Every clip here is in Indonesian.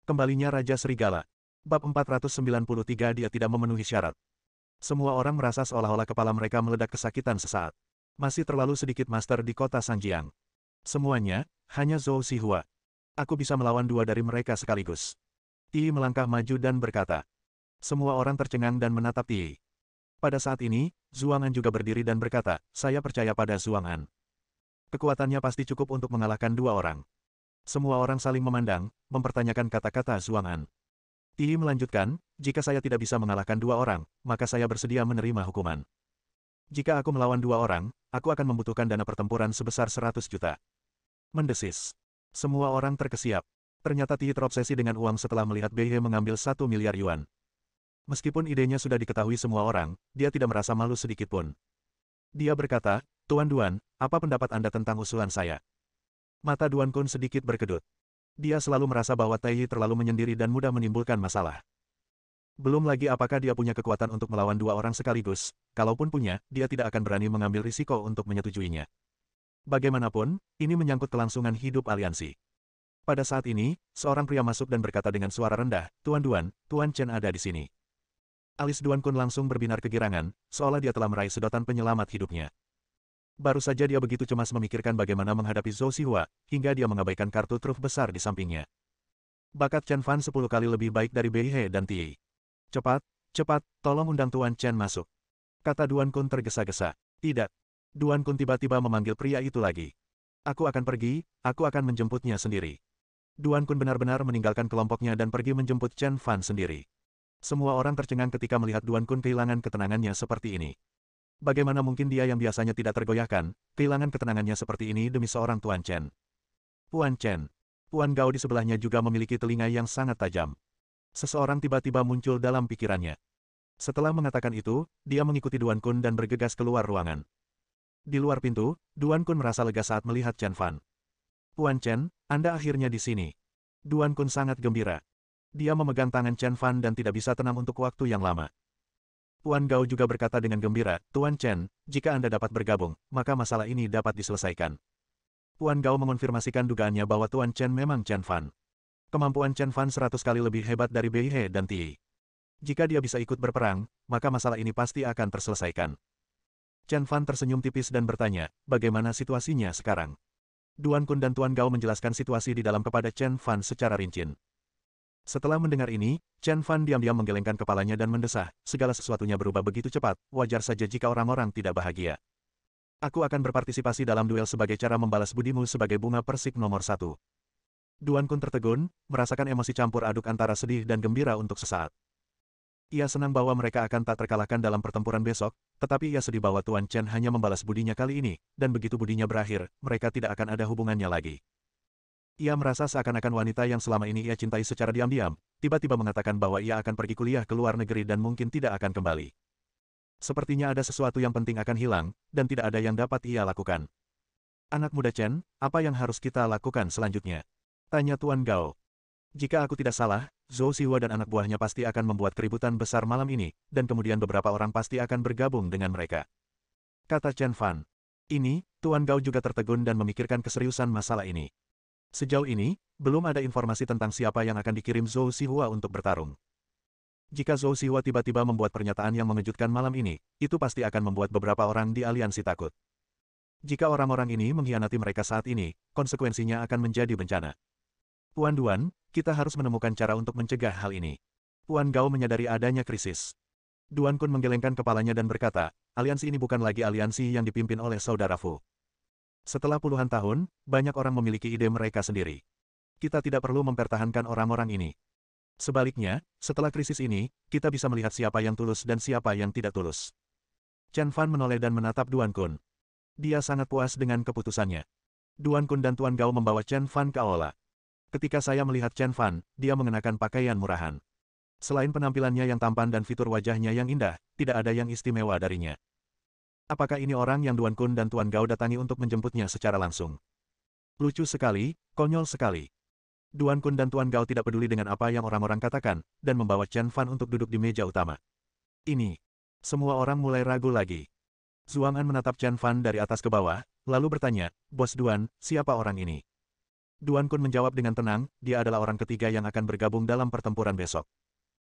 Kembalinya Raja Serigala. Bab 493 dia tidak memenuhi syarat. Semua orang merasa seolah-olah kepala mereka meledak kesakitan sesaat. Masih terlalu sedikit master di kota Sanjiang. Semuanya, hanya Zhou Xihua. Aku bisa melawan dua dari mereka sekaligus. Ti melangkah maju dan berkata. Semua orang tercengang dan menatap Ti. Pada saat ini, Zhuang'an juga berdiri dan berkata, saya percaya pada Zhuang'an. Kekuatannya pasti cukup untuk mengalahkan dua orang. Semua orang saling memandang, mempertanyakan kata-kata Zhuang'an. Ti melanjutkan, jika saya tidak bisa mengalahkan dua orang, maka saya bersedia menerima hukuman. Jika aku melawan dua orang, aku akan membutuhkan dana pertempuran sebesar 100 juta. Mendesis. Semua orang terkesiap. Ternyata Ti terobsesi dengan uang setelah melihat Bei He mengambil 1 miliar yuan. Meskipun idenya sudah diketahui semua orang, dia tidak merasa malu sedikit pun. Dia berkata, Tuan Duan, apa pendapat Anda tentang usulan saya? Mata Duan Kun sedikit berkedut. Dia selalu merasa bahwa Tai Yi terlalu menyendiri dan mudah menimbulkan masalah. Belum lagi apakah dia punya kekuatan untuk melawan dua orang sekaligus, kalaupun punya, dia tidak akan berani mengambil risiko untuk menyetujuinya. Bagaimanapun, ini menyangkut kelangsungan hidup aliansi. Pada saat ini, seorang pria masuk dan berkata dengan suara rendah, Tuan Duan, Tuan Chen ada di sini. Alis Duan Kun langsung berbinar kegirangan, seolah dia telah meraih sedotan penyelamat hidupnya. Baru saja dia begitu cemas memikirkan bagaimana menghadapi Zhou Xihua, hingga dia mengabaikan kartu truf besar di sampingnya. Bakat Chen Fan 10 kali lebih baik dari Bei He dan Ti. Cepat, cepat, tolong undang Tuan Chen masuk. Kata Duan Kun tergesa-gesa. Tidak. Duan Kun tiba-tiba memanggil pria itu lagi. Aku akan pergi, aku akan menjemputnya sendiri. Duan Kun benar-benar meninggalkan kelompoknya dan pergi menjemput Chen Fan sendiri. Semua orang tercengang ketika melihat Duan Kun kehilangan ketenangannya seperti ini. Bagaimana mungkin dia yang biasanya tidak tergoyahkan, kehilangan ketenangannya seperti ini demi seorang Tuan Chen. Tuan Chen. Tuan Gao di sebelahnya juga memiliki telinga yang sangat tajam. Seseorang tiba-tiba muncul dalam pikirannya. Setelah mengatakan itu, dia mengikuti Duan Kun dan bergegas keluar ruangan. Di luar pintu, Duan Kun merasa lega saat melihat Chen Fan. Tuan Chen, Anda akhirnya di sini. Duan Kun sangat gembira. Dia memegang tangan Chen Fan dan tidak bisa tenang untuk waktu yang lama. Tuan Gao juga berkata dengan gembira, Tuan Chen, jika Anda dapat bergabung, maka masalah ini dapat diselesaikan. Tuan Gao mengonfirmasikan dugaannya bahwa Tuan Chen memang Chen Fan. Kemampuan Chen Fan 100 kali lebih hebat dari Bei He dan Ti. Jika dia bisa ikut berperang, maka masalah ini pasti akan terselesaikan. Chen Fan tersenyum tipis dan bertanya, bagaimana situasinya sekarang? Duan Kun dan Tuan Gao menjelaskan situasi di dalam kepada Chen Fan secara rinci. Setelah mendengar ini, Chen Fan diam-diam menggelengkan kepalanya dan mendesah, segala sesuatunya berubah begitu cepat, wajar saja jika orang-orang tidak bahagia. Aku akan berpartisipasi dalam duel sebagai cara membalas budimu sebagai bunga persik nomor 1. Duan Kun tertegun, merasakan emosi campur aduk antara sedih dan gembira untuk sesaat. Ia senang bahwa mereka akan tak terkalahkan dalam pertempuran besok, tetapi ia sedih bahwa Tuan Chen hanya membalas budinya kali ini, dan begitu budinya berakhir, mereka tidak akan ada hubungannya lagi. Ia merasa seakan-akan wanita yang selama ini ia cintai secara diam-diam, tiba-tiba mengatakan bahwa ia akan pergi kuliah ke luar negeri dan mungkin tidak akan kembali. Sepertinya ada sesuatu yang penting akan hilang, dan tidak ada yang dapat ia lakukan. Anak muda Chen, apa yang harus kita lakukan selanjutnya? Tanya Tuan Gao. Jika aku tidak salah, Zhou Xihua dan anak buahnya pasti akan membuat keributan besar malam ini, dan kemudian beberapa orang pasti akan bergabung dengan mereka. Kata Chen Fan. Ini, Tuan Gao juga tertegun dan memikirkan keseriusan masalah ini. Sejauh ini, belum ada informasi tentang siapa yang akan dikirim Zhou Xihua untuk bertarung. Jika Zhou Xihua tiba-tiba membuat pernyataan yang mengejutkan malam ini, itu pasti akan membuat beberapa orang di aliansi takut. Jika orang-orang ini mengkhianati mereka saat ini, konsekuensinya akan menjadi bencana. Tuan Duan, kita harus menemukan cara untuk mencegah hal ini. Tuan Gao menyadari adanya krisis. Duan Kun menggelengkan kepalanya dan berkata, aliansi ini bukan lagi aliansi yang dipimpin oleh saudara Fu. Setelah puluhan tahun, banyak orang memiliki ide mereka sendiri. Kita tidak perlu mempertahankan orang-orang ini. Sebaliknya, setelah krisis ini, kita bisa melihat siapa yang tulus dan siapa yang tidak tulus. Chen Fan menoleh dan menatap Duan Kun. Dia sangat puas dengan keputusannya. Duan Kun dan Tuan Gao membawa Chen Fan ke aula. Ketika saya melihat Chen Fan, dia mengenakan pakaian murahan. Selain penampilannya yang tampan dan fitur wajahnya yang indah, tidak ada yang istimewa darinya. Apakah ini orang yang Duan Kun dan Tuan Gao datangi untuk menjemputnya secara langsung? Lucu sekali, konyol sekali. Duan Kun dan Tuan Gao tidak peduli dengan apa yang orang-orang katakan, dan membawa Chen Fan untuk duduk di meja utama. Ini. Semua orang mulai ragu lagi. Zhuang'an menatap Chen Fan dari atas ke bawah, lalu bertanya, Bos Duan, siapa orang ini? Duan Kun menjawab dengan tenang, dia adalah orang ketiga yang akan bergabung dalam pertempuran besok.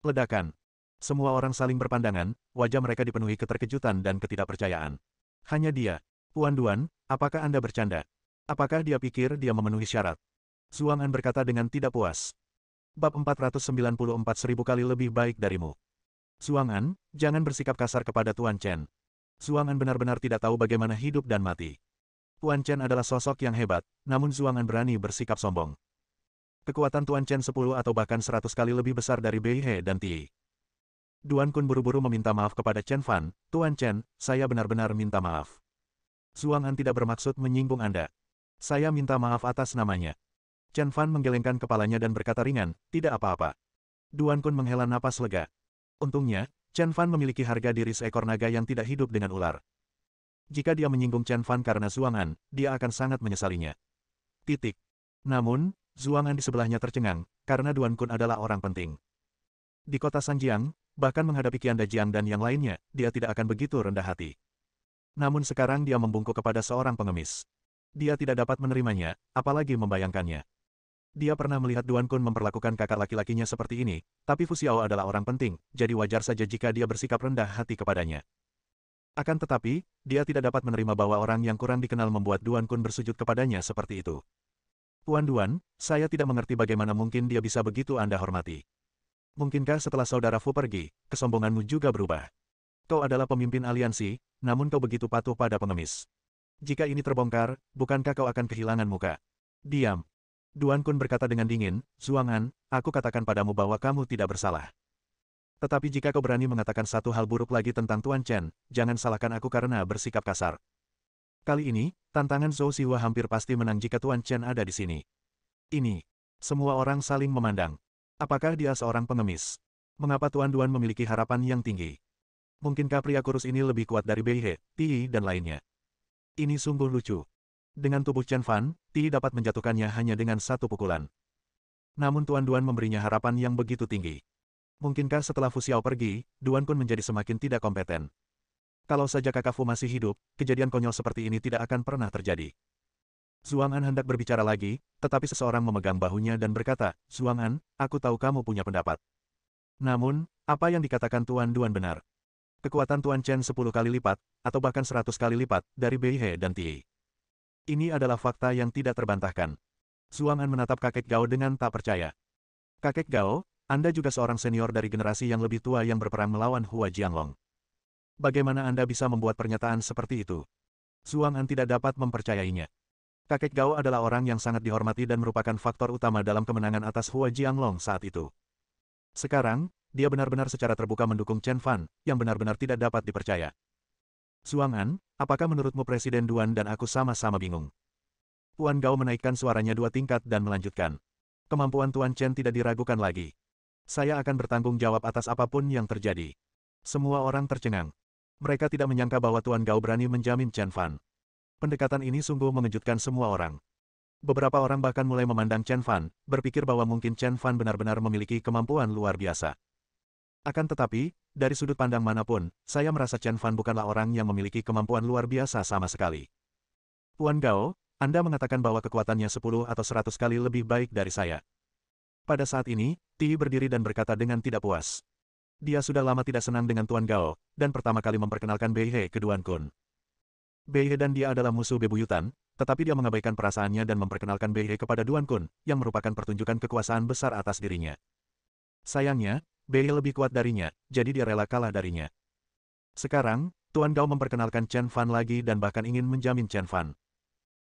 Ledakan. Semua orang saling berpandangan, wajah mereka dipenuhi keterkejutan dan ketidakpercayaan. Hanya dia. Tuan Duan, apakah Anda bercanda? Apakah dia pikir dia memenuhi syarat? Zuang An berkata dengan tidak puas. Bab 494 1000 kali lebih baik darimu. Zuang An, jangan bersikap kasar kepada Tuan Chen. Zuang An benar-benar tidak tahu bagaimana hidup dan mati. Tuan Chen adalah sosok yang hebat, namun Zuang An berani bersikap sombong. Kekuatan Tuan Chen 10 atau bahkan 100 kali lebih besar dari Bei He dan Ti. Duan Kun buru-buru meminta maaf kepada Chen Fan, Tuan Chen, saya benar-benar minta maaf. Zuang An tidak bermaksud menyinggung Anda. Saya minta maaf atas namanya. Chen Fan menggelengkan kepalanya dan berkata ringan, tidak apa-apa. Duan Kun menghela napas lega. Untungnya, Chen Fan memiliki harga diri seekor naga yang tidak hidup dengan ular. Jika dia menyinggung Chen Fan karena Zuang An, dia akan sangat menyesalinya. Titik. Namun, Zuang An di sebelahnya tercengang, karena Duan Kun adalah orang penting. Di kota Sanjiang, bahkan menghadapi Qian Dajiang dan yang lainnya, dia tidak akan begitu rendah hati. Namun sekarang dia membungkuk kepada seorang pengemis. Dia tidak dapat menerimanya, apalagi membayangkannya. Dia pernah melihat Duan Kun memperlakukan kakak laki-lakinya seperti ini, tapi Fu Xiao adalah orang penting, jadi wajar saja jika dia bersikap rendah hati kepadanya. Akan tetapi, dia tidak dapat menerima bahwa orang yang kurang dikenal membuat Duan Kun bersujud kepadanya seperti itu. Tuan Duan, saya tidak mengerti bagaimana mungkin dia bisa begitu Anda hormati. Mungkinkah setelah saudara Fu pergi, kesombonganmu juga berubah? Kau adalah pemimpin aliansi, namun kau begitu patuh pada pengemis. Jika ini terbongkar, bukankah kau akan kehilangan muka? Diam. Duan Kun berkata dengan dingin, Zuang An, aku katakan padamu bahwa kamu tidak bersalah. Tetapi jika kau berani mengatakan satu hal buruk lagi tentang Tuan Chen, jangan salahkan aku karena bersikap kasar. Kali ini, tantangan Zhou Xihua hampir pasti menang jika Tuan Chen ada di sini. Ini. Semua orang saling memandang. Apakah dia seorang pengemis? Mengapa Tuan Duan memiliki harapan yang tinggi? Mungkinkah pria kurus ini lebih kuat dari Bei He, Ti, dan lainnya? Ini sungguh lucu. Dengan tubuh Chen Fan, Ti dapat menjatuhkannya hanya dengan satu pukulan. Namun Tuan Duan memberinya harapan yang begitu tinggi. Mungkinkah setelah Fu Xiao pergi, Duan Kun menjadi semakin tidak kompeten? Kalau saja kakak Fu masih hidup, kejadian konyol seperti ini tidak akan pernah terjadi. Zuang An hendak berbicara lagi, tetapi seseorang memegang bahunya dan berkata, Zuang An, aku tahu kamu punya pendapat. Namun, apa yang dikatakan Tuan Duan benar. Kekuatan Tuan Chen 10 kali lipat, atau bahkan 100 kali lipat, dari Bei He dan Ti. Ini adalah fakta yang tidak terbantahkan. Zuang An menatap kakek Gao dengan tak percaya. Kakek Gao, Anda juga seorang senior dari generasi yang lebih tua yang berperang melawan Hua Jianglong. Bagaimana Anda bisa membuat pernyataan seperti itu? Zuang An tidak dapat mempercayainya. Kakek Gao adalah orang yang sangat dihormati dan merupakan faktor utama dalam kemenangan atas Hua Jianglong saat itu. Sekarang, dia benar-benar secara terbuka mendukung Chen Fan, yang benar-benar tidak dapat dipercaya. Zuang An, apakah menurutmu Presiden Duan dan aku sama-sama bingung? Tuan Gao menaikkan suaranya 2 tingkat dan melanjutkan. Kemampuan Tuan Chen tidak diragukan lagi. Saya akan bertanggung jawab atas apapun yang terjadi. Semua orang tercengang. Mereka tidak menyangka bahwa Tuan Gao berani menjamin Chen Fan. Pendekatan ini sungguh mengejutkan semua orang. Beberapa orang bahkan mulai memandang Chen Fan, berpikir bahwa mungkin Chen Fan benar-benar memiliki kemampuan luar biasa. Akan tetapi, dari sudut pandang manapun, saya merasa Chen Fan bukanlah orang yang memiliki kemampuan luar biasa sama sekali. Tuan Gao, Anda mengatakan bahwa kekuatannya 10 atau 100 kali lebih baik dari saya. Pada saat ini, Ti berdiri dan berkata dengan tidak puas. Dia sudah lama tidak senang dengan Tuan Gao, dan pertama kali memperkenalkan Bei He ke Duan Kun. Bei He dan dia adalah musuh bebuyutan, tetapi dia mengabaikan perasaannya dan memperkenalkan Bei He kepada Duan Kun, yang merupakan pertunjukan kekuasaan besar atas dirinya. Sayangnya, Bei He lebih kuat darinya, jadi dia rela kalah darinya. Sekarang, Tuan Gao memperkenalkan Chen Fan lagi dan bahkan ingin menjamin Chen Fan.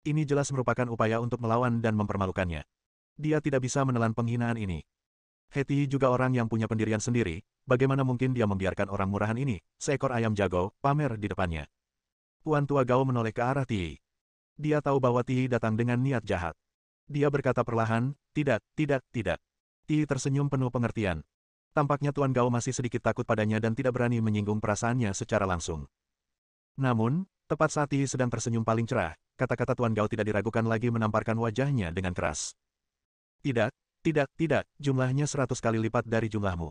Ini jelas merupakan upaya untuk melawan dan mempermalukannya. Dia tidak bisa menelan penghinaan ini. Heti juga orang yang punya pendirian sendiri, bagaimana mungkin dia membiarkan orang murahan ini, seekor ayam jago, pamer di depannya. Tuan Tua Gao menoleh ke arah Ti. Dia tahu bahwa Ti datang dengan niat jahat. Dia berkata perlahan, tidak, tidak, tidak. Ti tersenyum penuh pengertian. Tampaknya Tuan Gao masih sedikit takut padanya dan tidak berani menyinggung perasaannya secara langsung. Namun, tepat saat Ti sedang tersenyum paling cerah, kata-kata Tuan Gao tidak diragukan lagi menamparkan wajahnya dengan keras. Tidak, tidak, tidak, jumlahnya 100 kali lipat dari jumlahmu.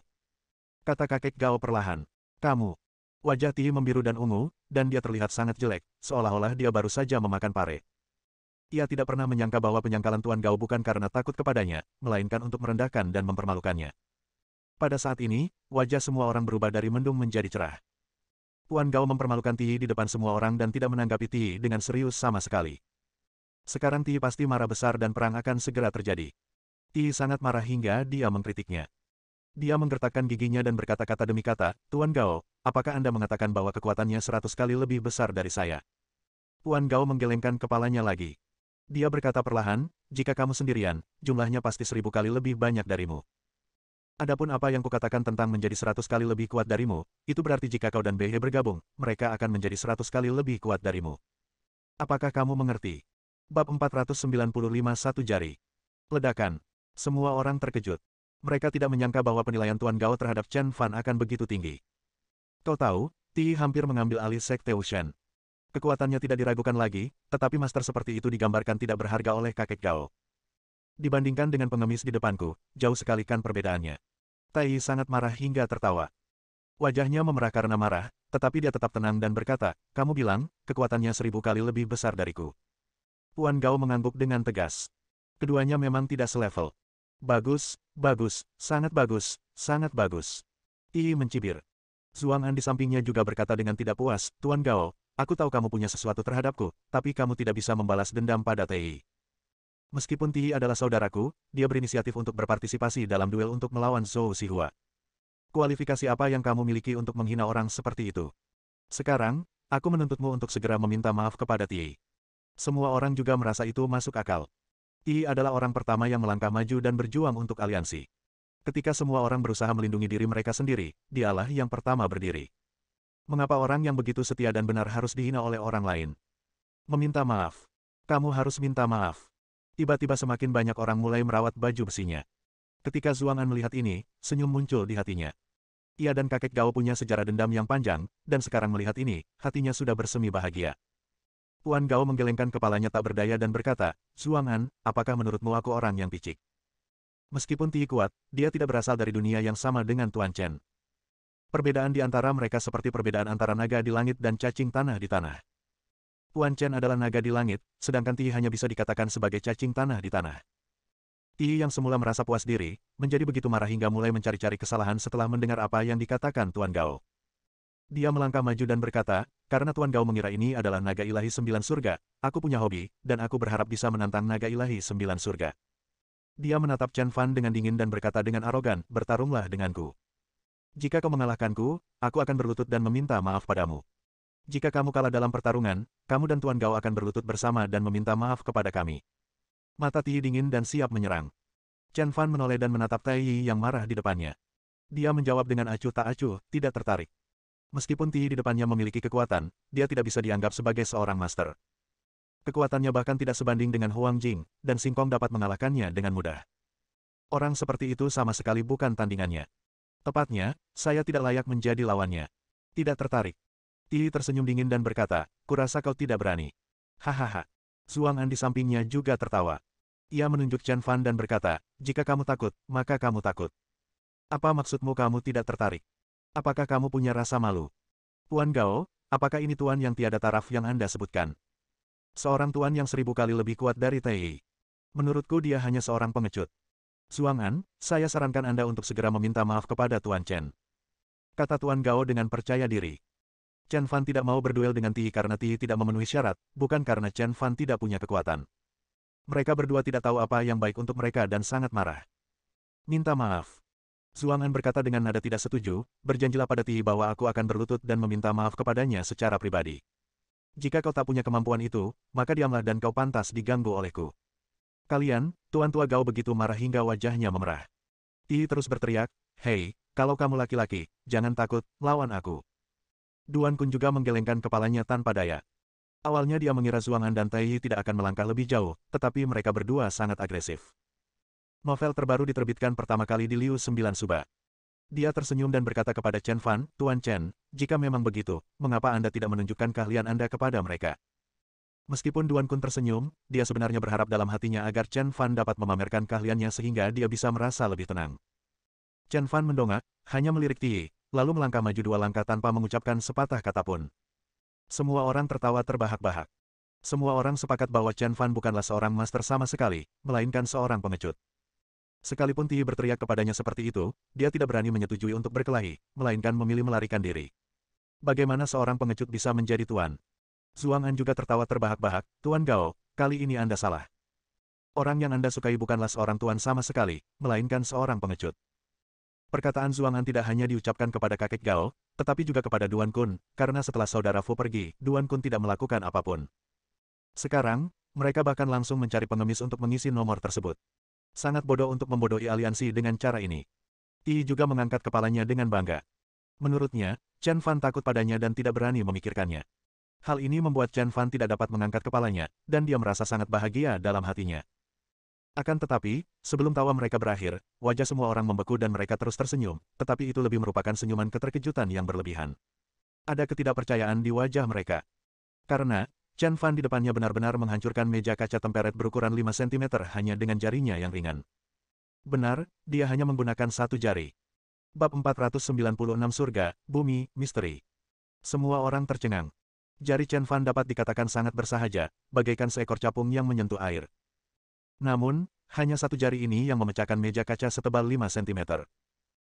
Kata kakek Gao perlahan. Kamu. Wajah Ti membiru dan ungu, dan dia terlihat sangat jelek, seolah-olah dia baru saja memakan pare. Ia tidak pernah menyangka bahwa penyangkalan Tuan Gao bukan karena takut kepadanya, melainkan untuk merendahkan dan mempermalukannya. Pada saat ini, wajah semua orang berubah dari mendung menjadi cerah. Tuan Gao mempermalukan Ti di depan semua orang dan tidak menanggapi Ti dengan serius sama sekali. Sekarang Ti pasti marah besar dan perang akan segera terjadi. Ti sangat marah hingga dia mengkritiknya. Dia menggertakkan giginya dan berkata-kata demi kata, Tuan Gao, apakah Anda mengatakan bahwa kekuatannya 100 kali lebih besar dari saya? Tuan Gao menggelengkan kepalanya lagi. Dia berkata perlahan, jika kamu sendirian, jumlahnya pasti 1000 kali lebih banyak darimu. Adapun apa yang kukatakan tentang menjadi 100 kali lebih kuat darimu, itu berarti jika kau dan Behe bergabung, mereka akan menjadi 100 kali lebih kuat darimu. Apakah kamu mengerti? Bab 495 Satu Jari. Ledakan. Semua orang terkejut. Mereka tidak menyangka bahwa penilaian Tuan Gao terhadap Chen Fan akan begitu tinggi. Kau tahu, Ti hampir mengambil alih Sekte Wushan. Kekuatannya tidak diragukan lagi, tetapi master seperti itu digambarkan tidak berharga oleh kakek Gao. Dibandingkan dengan pengemis di depanku, jauh sekali kan perbedaannya. Tai sangat marah hingga tertawa. Wajahnya memerah karena marah, tetapi dia tetap tenang dan berkata, kamu bilang, kekuatannya 1000 kali lebih besar dariku. Tuan Gao mengangguk dengan tegas. Keduanya memang tidak selevel. Bagus, bagus, sangat bagus, sangat bagus. Ti mencibir. Zuang An di sampingnya juga berkata dengan tidak puas, Tuan Gao, aku tahu kamu punya sesuatu terhadapku, tapi kamu tidak bisa membalas dendam pada Tei. Meskipun Ti adalah saudaraku, dia berinisiatif untuk berpartisipasi dalam duel untuk melawan Zhou Xihua. Kualifikasi apa yang kamu miliki untuk menghina orang seperti itu? Sekarang, aku menuntutmu untuk segera meminta maaf kepada Ti. Semua orang juga merasa itu masuk akal. Ti adalah orang pertama yang melangkah maju dan berjuang untuk aliansi. Ketika semua orang berusaha melindungi diri mereka sendiri, dialah yang pertama berdiri. Mengapa orang yang begitu setia dan benar harus dihina oleh orang lain? Meminta maaf. Kamu harus minta maaf. Tiba-tiba semakin banyak orang mulai merawat baju besinya. Ketika Zuang An melihat ini, senyum muncul di hatinya. Ia dan kakek Gao punya sejarah dendam yang panjang, dan sekarang melihat ini, hatinya sudah bersemi bahagia. Tuan Gao menggelengkan kepalanya tak berdaya dan berkata, Zuang An, apakah menurutmu aku orang yang picik? Meskipun Ti kuat, dia tidak berasal dari dunia yang sama dengan Tuan Chen. Perbedaan di antara mereka seperti perbedaan antara naga di langit dan cacing tanah di tanah. Tuan Chen adalah naga di langit, sedangkan Ti hanya bisa dikatakan sebagai cacing tanah di tanah. Ti yang semula merasa puas diri, menjadi begitu marah hingga mulai mencari-cari kesalahan setelah mendengar apa yang dikatakan Tuan Gao. Dia melangkah maju dan berkata, karena Tuan Gao mengira ini adalah naga ilahi 9 surga, aku punya hobi, dan aku berharap bisa menantang naga ilahi 9 surga. Dia menatap Chen Fan dengan dingin dan berkata dengan arogan, bertarunglah denganku. Jika kau mengalahkanku, aku akan berlutut dan meminta maaf padamu. Jika kamu kalah dalam pertarungan, kamu dan Tuan Gao akan berlutut bersama dan meminta maaf kepada kami. Mata Ti dingin dan siap menyerang. Chen Fan menoleh dan menatap Tai Yi yang marah di depannya. Dia menjawab dengan acuh tak acuh, tidak tertarik. Meskipun Ti di depannya memiliki kekuatan, dia tidak bisa dianggap sebagai seorang master. Kekuatannya bahkan tidak sebanding dengan Huang Jing, dan Sing Kong dapat mengalahkannya dengan mudah. Orang seperti itu sama sekali bukan tandingannya. Tepatnya, saya tidak layak menjadi lawannya. Tidak tertarik. Ti tersenyum dingin dan berkata, kurasa kau tidak berani. Hahaha. Zuang An di sampingnya juga tertawa. Ia menunjuk Chen Fan dan berkata, jika kamu takut, maka kamu takut. Apa maksudmu kamu tidak tertarik? Apakah kamu punya rasa malu? Tuan Gao, apakah ini tuan yang tiada taraf yang Anda sebutkan? Seorang tuan yang 1000 kali lebih kuat dari Tei. Menurutku dia hanya seorang pengecut. Zuang An, saya sarankan Anda untuk segera meminta maaf kepada Tuan Chen. Kata Tuan Gao dengan percaya diri. Chen Fan tidak mau berduel dengan Ti karena Ti tidak memenuhi syarat, bukan karena Chen Fan tidak punya kekuatan. Mereka berdua tidak tahu apa yang baik untuk mereka dan sangat marah. Minta maaf. Zuang An berkata dengan nada tidak setuju, berjanjilah pada Ti bahwa aku akan berlutut dan meminta maaf kepadanya secara pribadi. Jika kau tak punya kemampuan itu, maka diamlah dan kau pantas diganggu olehku. Kalian, Tuan Tua Gao begitu marah hingga wajahnya memerah. Ti terus berteriak, hei, kalau kamu laki-laki, jangan takut, lawan aku. Duan Kun juga menggelengkan kepalanya tanpa daya. Awalnya dia mengira Zuang An dan Tai Yi tidak akan melangkah lebih jauh, tetapi mereka berdua sangat agresif. Novel terbaru diterbitkan pertama kali di Liu 9 Suba. Dia tersenyum dan berkata kepada Chen Fan, Tuan Chen, jika memang begitu, mengapa Anda tidak menunjukkan keahlian Anda kepada mereka? Meskipun Duan Kun tersenyum, dia sebenarnya berharap dalam hatinya agar Chen Fan dapat memamerkan keahliannya sehingga dia bisa merasa lebih tenang. Chen Fan mendongak, hanya melirik Ti, lalu melangkah maju 2 langkah tanpa mengucapkan sepatah kata pun. Semua orang tertawa terbahak-bahak. Semua orang sepakat bahwa Chen Fan bukanlah seorang master sama sekali, melainkan seorang pengecut. Sekalipun Ti berteriak kepadanya seperti itu, dia tidak berani menyetujui untuk berkelahi, melainkan memilih melarikan diri. Bagaimana seorang pengecut bisa menjadi tuan? Zuang An juga tertawa terbahak-bahak, Tuan Gao, kali ini Anda salah. Orang yang Anda sukai bukanlah seorang tuan sama sekali, melainkan seorang pengecut. Perkataan Zuang An tidak hanya diucapkan kepada kakek Gao, tetapi juga kepada Duan Kun, karena setelah saudara Fu pergi, Duan Kun tidak melakukan apapun. Sekarang, mereka bahkan langsung mencari pengemis untuk mengisi nomor tersebut. Sangat bodoh untuk membodohi aliansi dengan cara ini. Ti juga mengangkat kepalanya dengan bangga. Menurutnya, Chen Fan takut padanya dan tidak berani memikirkannya. Hal ini membuat Chen Fan tidak dapat mengangkat kepalanya, dan dia merasa sangat bahagia dalam hatinya. Akan tetapi, sebelum tawa mereka berakhir, wajah semua orang membeku dan mereka terus tersenyum, tetapi itu lebih merupakan senyuman keterkejutan yang berlebihan. Ada ketidakpercayaan di wajah mereka. Karena, Chen Fan di depannya benar-benar menghancurkan meja kaca temperet berukuran 5 cm hanya dengan jarinya yang ringan. Benar, dia hanya menggunakan satu jari. Bab 496 Surga, Bumi, Misteri. Semua orang tercengang. Jari Chen Fan dapat dikatakan sangat bersahaja, bagaikan seekor capung yang menyentuh air. Namun, hanya satu jari ini yang memecahkan meja kaca setebal 5 cm.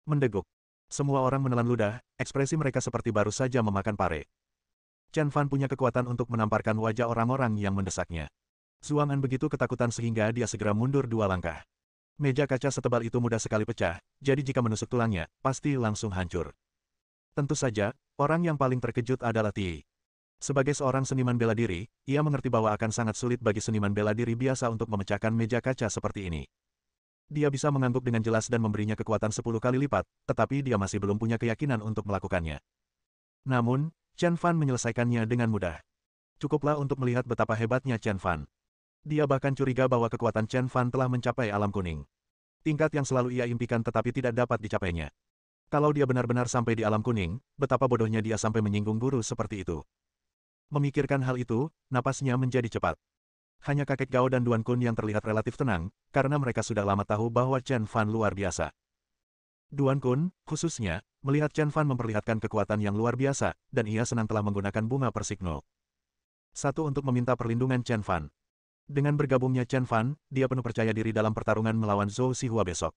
Mendeguk. Semua orang menelan ludah, ekspresi mereka seperti baru saja memakan pare. Chen Fan punya kekuatan untuk menamparkan wajah orang-orang yang mendesaknya. Zuang An begitu ketakutan sehingga dia segera mundur 2 langkah. Meja kaca setebal itu mudah sekali pecah, jadi jika menusuk tulangnya, pasti langsung hancur. Tentu saja, orang yang paling terkejut adalah Ti. Sebagai seorang seniman bela diri, ia mengerti bahwa akan sangat sulit bagi seniman bela diri biasa untuk memecahkan meja kaca seperti ini. Dia bisa mengangguk dengan jelas dan memberinya kekuatan 10 kali lipat, tetapi dia masih belum punya keyakinan untuk melakukannya. Namun, Chen Fan menyelesaikannya dengan mudah. Cukuplah untuk melihat betapa hebatnya Chen Fan. Dia bahkan curiga bahwa kekuatan Chen Fan telah mencapai alam kuning. Tingkat yang selalu ia impikan tetapi tidak dapat dicapainya. Kalau dia benar-benar sampai di alam kuning, betapa bodohnya dia sampai menyinggung guru seperti itu. Memikirkan hal itu, napasnya menjadi cepat. Hanya kakek Gao dan Duan Kun yang terlihat relatif tenang, karena mereka sudah lama tahu bahwa Chen Fan luar biasa. Duan Kun, khususnya, melihat Chen Fan memperlihatkan kekuatan yang luar biasa, dan ia senang telah menggunakan bunga persignal. Satu untuk meminta perlindungan Chen Fan. Dengan bergabungnya Chen Fan, dia penuh percaya diri dalam pertarungan melawan Zhou Xihua besok.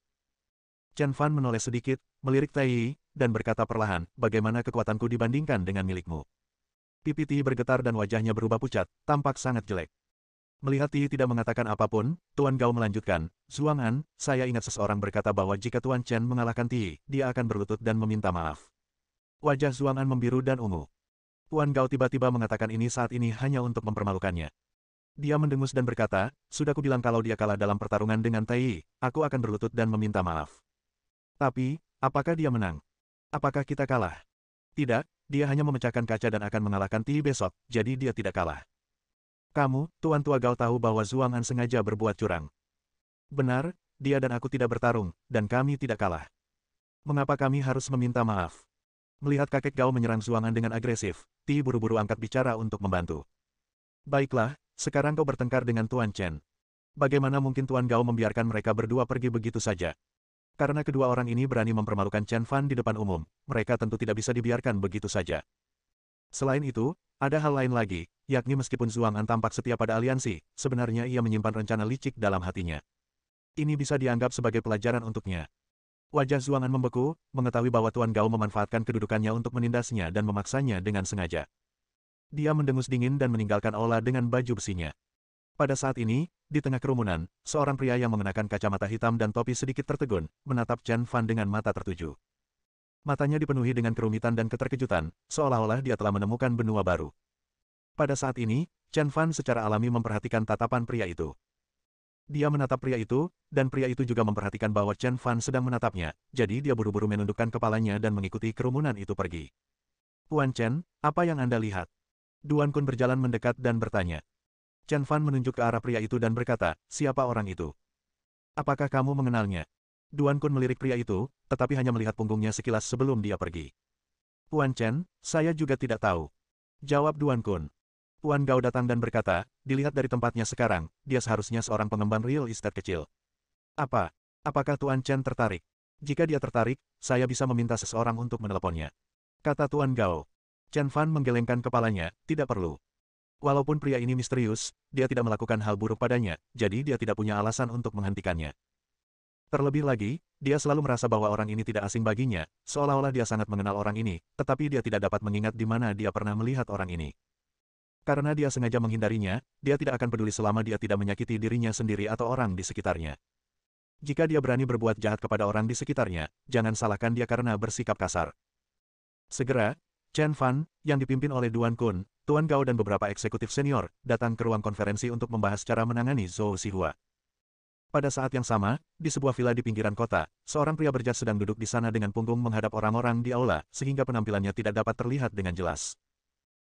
Chen Fan menoleh sedikit, melirik Tai Yi, dan berkata perlahan, bagaimana kekuatanku dibandingkan dengan milikmu. Pipi Ti bergetar dan wajahnya berubah pucat, tampak sangat jelek. Melihat Ti tidak mengatakan apapun, Tuan Gao melanjutkan, Zuang An, saya ingat seseorang berkata bahwa jika Tuan Chen mengalahkan Ti, dia akan berlutut dan meminta maaf. Wajah Zuang An membiru dan ungu. Tuan Gao tiba-tiba mengatakan ini saat ini hanya untuk mempermalukannya. Dia mendengus dan berkata, sudah kubilang kalau dia kalah dalam pertarungan dengan Tai Yi, aku akan berlutut dan meminta maaf. Tapi, apakah dia menang? Apakah kita kalah? Tidak, dia hanya memecahkan kaca dan akan mengalahkan Ti besok, jadi dia tidak kalah. Kamu, Tuan Tua Gao tahu bahwa Zuang An sengaja berbuat curang. Benar, dia dan aku tidak bertarung, dan kami tidak kalah. Mengapa kami harus meminta maaf? Melihat kakek Gao menyerang Zuang An dengan agresif, Ti buru-buru angkat bicara untuk membantu. Baiklah, sekarang kau bertengkar dengan Tuan Chen. Bagaimana mungkin Tuan Gao membiarkan mereka berdua pergi begitu saja? Karena kedua orang ini berani mempermalukan Chen Fan di depan umum, mereka tentu tidak bisa dibiarkan begitu saja. Selain itu, ada hal lain lagi, yakni meskipun Zuang An tampak setia pada aliansi, sebenarnya ia menyimpan rencana licik dalam hatinya. Ini bisa dianggap sebagai pelajaran untuknya. Wajah Zuang An membeku, mengetahui bahwa Tuan Gao memanfaatkan kedudukannya untuk menindasnya dan memaksanya dengan sengaja. Dia mendengus dingin dan meninggalkan aula dengan baju besinya. Pada saat ini, di tengah kerumunan, seorang pria yang mengenakan kacamata hitam dan topi sedikit tertegun, menatap Chen Fan dengan mata tertuju. Matanya dipenuhi dengan kerumitan dan keterkejutan, seolah-olah dia telah menemukan benua baru. Pada saat ini, Chen Fan secara alami memperhatikan tatapan pria itu. Dia menatap pria itu, dan pria itu juga memperhatikan bahwa Chen Fan sedang menatapnya, jadi dia buru-buru menundukkan kepalanya dan mengikuti kerumunan itu pergi. Tuan Chen, apa yang Anda lihat? Duan Kun berjalan mendekat dan bertanya. Chen Fan menunjuk ke arah pria itu dan berkata, siapa orang itu? Apakah kamu mengenalnya? Duan Kun melirik pria itu, tetapi hanya melihat punggungnya sekilas sebelum dia pergi. Tuan Chen, saya juga tidak tahu. Jawab Duan Kun. Tuan Gao datang dan berkata, dilihat dari tempatnya sekarang, dia seharusnya seorang pengembang real estate kecil. Apakah Tuan Chen tertarik? Jika dia tertarik, saya bisa meminta seseorang untuk meneleponnya. Kata Tuan Gao. Chen Fan menggelengkan kepalanya, tidak perlu. Walaupun pria ini misterius, dia tidak melakukan hal buruk padanya, jadi dia tidak punya alasan untuk menghentikannya. Terlebih lagi, dia selalu merasa bahwa orang ini tidak asing baginya, seolah-olah dia sangat mengenal orang ini, tetapi dia tidak dapat mengingat di mana dia pernah melihat orang ini. Karena dia sengaja menghindarinya, dia tidak akan peduli selama dia tidak menyakiti dirinya sendiri atau orang di sekitarnya. Jika dia berani berbuat jahat kepada orang di sekitarnya, jangan salahkan dia karena bersikap kasar. Segera, Chen Fan, yang dipimpin oleh Duan Kun, Tuan Gao dan beberapa eksekutif senior, datang ke ruang konferensi untuk membahas cara menangani Zhou Xihua. Pada saat yang sama, di sebuah villa di pinggiran kota, seorang pria berjas sedang duduk di sana dengan punggung menghadap orang-orang di aula, sehingga penampilannya tidak dapat terlihat dengan jelas.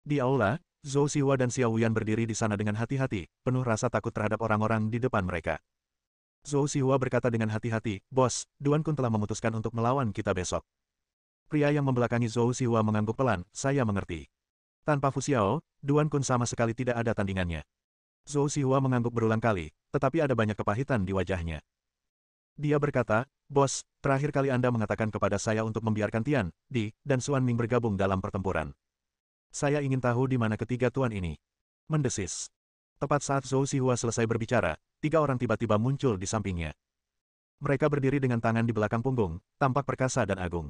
Di aula, Zhou Xihua dan Xiao Wuyan berdiri di sana dengan hati-hati, penuh rasa takut terhadap orang-orang di depan mereka. Zhou Xihua berkata dengan hati-hati, "Bos, Duan Kun telah memutuskan untuk melawan kita besok." Pria yang membelakangi Zhou Xihua mengangguk pelan, "Saya mengerti." Tanpa Fu Xiao, Duan Kun sama sekali tidak ada tandingannya. Zhou Xihua mengangguk berulang kali, tetapi ada banyak kepahitan di wajahnya. Dia berkata, "Bos, terakhir kali Anda mengatakan kepada saya untuk membiarkan Tian, Di, dan Xuan Ming bergabung dalam pertempuran. Saya ingin tahu di mana ketiga tuan ini." Mendesis. Tepat saat Zhou Xihua selesai berbicara, 3 orang tiba-tiba muncul di sampingnya. Mereka berdiri dengan tangan di belakang punggung, tampak perkasa dan agung.